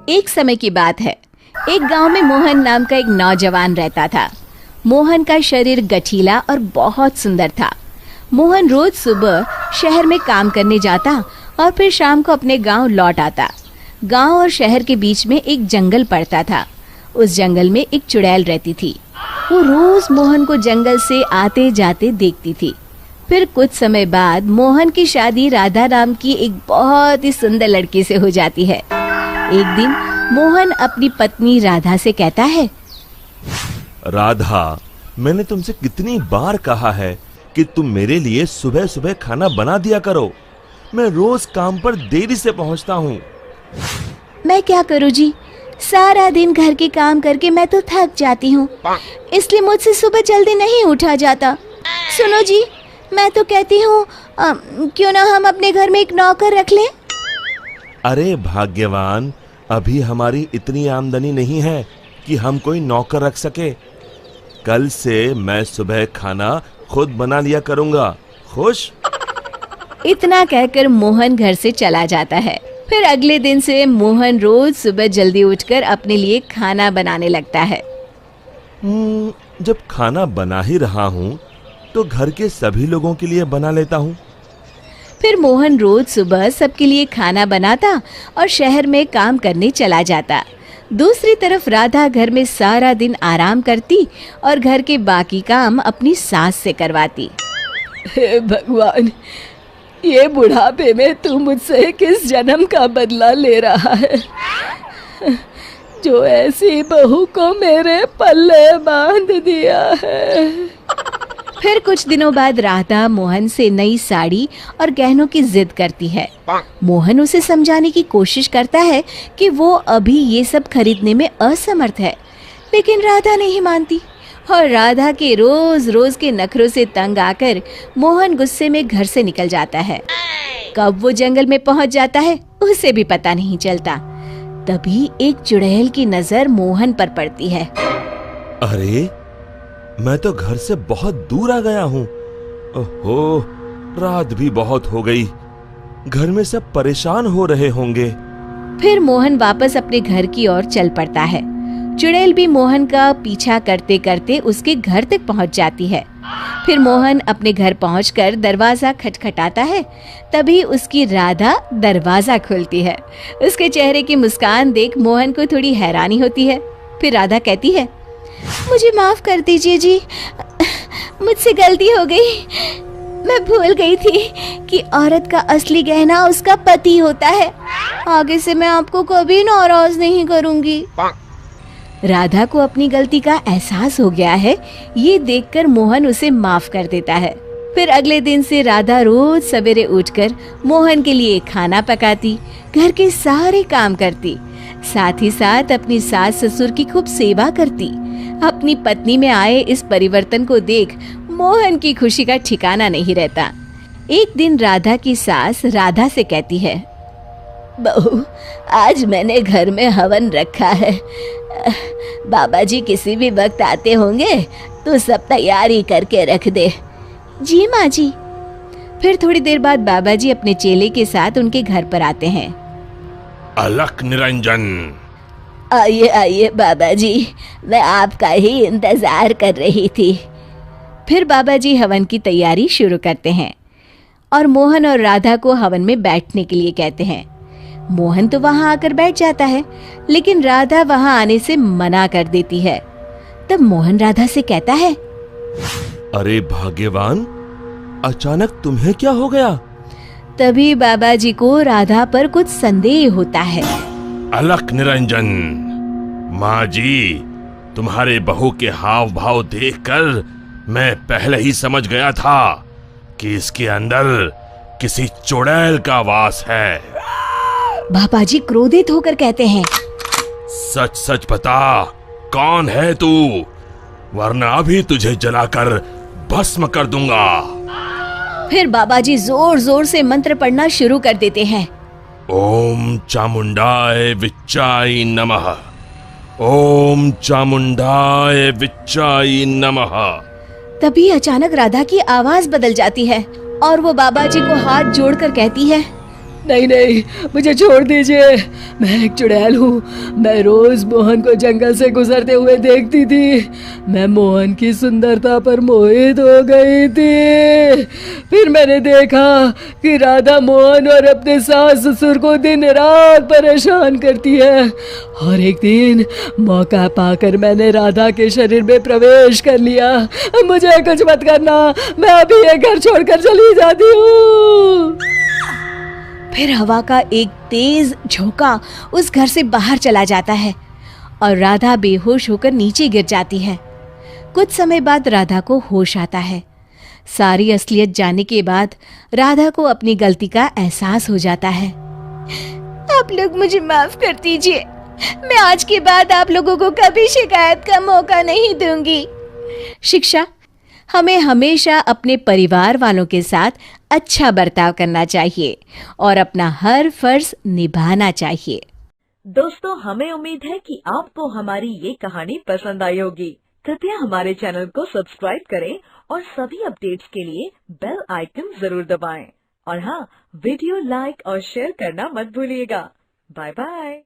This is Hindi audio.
एक समय की बात है। एक गांव में मोहन नाम का एक नौजवान रहता था। मोहन का शरीर गठीला और बहुत सुंदर था। मोहन रोज सुबह शहर में काम करने जाता और फिर शाम को अपने गांव लौट आता। गांव और शहर के बीच में एक जंगल पड़ता था। उस जंगल में एक चुड़ैल रहती थी। वो रोज मोहन को जंगल से आते जाते देखती थी। फिर कुछ समय बाद मोहन की शादी राधा नाम की एक बहुत ही सुंदर लड़की से हो जाती है। एक दिन मोहन अपनी पत्नी राधा से कहता है, राधा, मैंने तुमसे कितनी बार कहा है कि तुम मेरे लिए सुबह सुबह खाना बना दिया करो। मैं रोज काम पर देरी से पहुंचता हूँ। मैं क्या करूँ जी, सारा दिन घर के काम करके मैं तो थक जाती हूँ, इसलिए मुझसे सुबह जल्दी नहीं उठा जाता। सुनो जी, मैं तो कहती हूँ क्यों ना हम अपने घर में एक नौकर रख लें। अरे भाग्यवान, अभी हमारी इतनी आमदनी नहीं है कि हम कोई नौकर रख सके। कल से मैं सुबह खाना खुद बना लिया करूँगा। खुश? इतना कहकर मोहन घर से चला जाता है। फिर अगले दिन से मोहन रोज सुबह जल्दी उठकर अपने लिए खाना बनाने लगता है। जब खाना बना ही रहा हूँ तो घर के सभी लोगों के लिए बना लेता हूँ। फिर मोहन रोज सुबह सबके लिए खाना बनाता और शहर में काम करने चला जाता। दूसरी तरफ राधा घर में सारा दिन आराम करती और घर के बाकी काम अपनी सास से करवाती। हे भगवान, ये बुढ़ापे में तू मुझसे किस जन्म का बदला ले रहा है, जो ऐसी बहू को मेरे पल्ले बांध दिया है। फिर कुछ दिनों बाद राधा मोहन से नई साड़ी और गहनों की जिद करती है। मोहन उसे समझाने की कोशिश करता है कि वो अभी ये सब खरीदने में असमर्थ है, लेकिन राधा नहीं मानती और राधा के रोज रोज के नखरों से तंग आकर मोहन गुस्से में घर से निकल जाता है। कब वो जंगल में पहुंच जाता है उसे भी पता नहीं चलता। तभी एक चुड़ैल की नजर मोहन पर पड़ती है। अरे, मैं तो घर से बहुत दूर आ गया हूँ। ओहो, रात भी बहुत हो गई। घर में सब परेशान हो रहे होंगे। फिर मोहन वापस अपने घर की ओर चल पड़ता है। चुड़ैल भी मोहन का पीछा करते करते उसके घर तक पहुंच जाती है। फिर मोहन अपने घर पहुंचकर दरवाजा खटखटाता है। तभी उसकी राधा दरवाजा खोलती है। उसके चेहरे की मुस्कान देख मोहन को थोड़ी हैरानी होती है। फिर राधा कहती है, मुझे माफ कर दीजिए जी, मुझसे गलती हो गई। मैं भूल गई थी कि औरत का असली गहना उसका पति होता है। आगे से मैं आपको कभी नाराज नहीं करूंगी। राधा को अपनी गलती का एहसास हो गया है। ये देखकर मोहन उसे माफ कर देता है। फिर अगले दिन से राधा रोज सवेरे उठकर मोहन के लिए खाना पकाती, घर के सारे काम करती, साथ ही साथ अपनी सास ससुर की खूब सेवा करती। अपनी पत्नी में आए इस परिवर्तन को देख मोहन की खुशी का ठिकाना नहीं रहता। एक दिन राधा की सास राधा से कहती है, बहू, आज मैंने घर में हवन रखा है। बाबा जी किसी भी वक्त आते होंगे तो सब तैयारी करके रख दे। जी माँ जी। फिर थोड़ी देर बाद बाबा जी अपने चेले के साथ उनके घर पर आते हैं। अलख निरंजन, आइए आइए बाबा जी, मैं आपका ही इंतजार कर रही थी। फिर बाबा जी हवन की तैयारी शुरू करते हैं और मोहन और राधा को हवन में बैठने के लिए कहते हैं। मोहन तो वहां आकर बैठ जाता है, लेकिन राधा वहां आने से मना कर देती है। तब मोहन राधा से कहता है, अरे भाग्यवान, अचानक तुम्हें क्या हो गया? तभी बाबा जी को राधा पर कुछ संदेह होता है। अलख निरंजन, माँ जी, तुम्हारे बहू के हाव भाव देखकर मैं पहले ही समझ गया था कि इसके अंदर किसी चुड़ैल का वास है। बाबा जी क्रोधित होकर कहते हैं, सच सच बता, कौन है तू, वरना अभी तुझे जलाकर भस्म कर दूंगा। फिर बाबा जी जोर जोर से मंत्र पढ़ना शुरू कर देते हैं। ओम चामुंडाय विच्चाय नमः, ओम चामुंडाय विच्चाय नमः। तभी अचानक राधा की आवाज बदल जाती है और वो बाबा जी को हाथ जोड़कर कहती है, नहीं नहीं, मुझे छोड़ दीजिए। मैं एक चुड़ैल हूँ। मैं रोज मोहन को जंगल से गुजरते हुए देखती थी। मैं मोहन की सुंदरता पर मोहित हो गई थी। फिर मैंने देखा कि राधा मोहन और अपने सास ससुर को दिन रात परेशान करती है, और एक दिन मौका पाकर मैंने राधा के शरीर में प्रवेश कर लिया। मुझे कुछ मत करना, मैं अभी ये घर छोड़कर चली जाती हूँ। फिर हवा का एक तेज झोंका उस घर से बाहर चला जाता है और राधा बेहोश होकर नीचे गिर जाती है। कुछ समय बाद राधा को होश आता है। सारी असलियत जानने के बाद राधा को अपनी गलती का एहसास हो जाता है। आप लोग मुझे माफ कर दीजिए। मैं आज के बाद आप लोगों को कभी शिकायत का मौका नहीं दूंगी। शिक्षा: हमें हमेशा अपने परिवार वालों के साथ अच्छा बर्ताव करना चाहिए और अपना हर फर्ज निभाना चाहिए। दोस्तों, हमें उम्मीद है कि आपको हमारी ये कहानी पसंद आई होगी। कृपया हमारे चैनल को सब्सक्राइब करें और सभी अपडेट्स के लिए बेल आइकन जरूर दबाएं। और हाँ, वीडियो लाइक और शेयर करना मत भूलिएगा। Bye bye.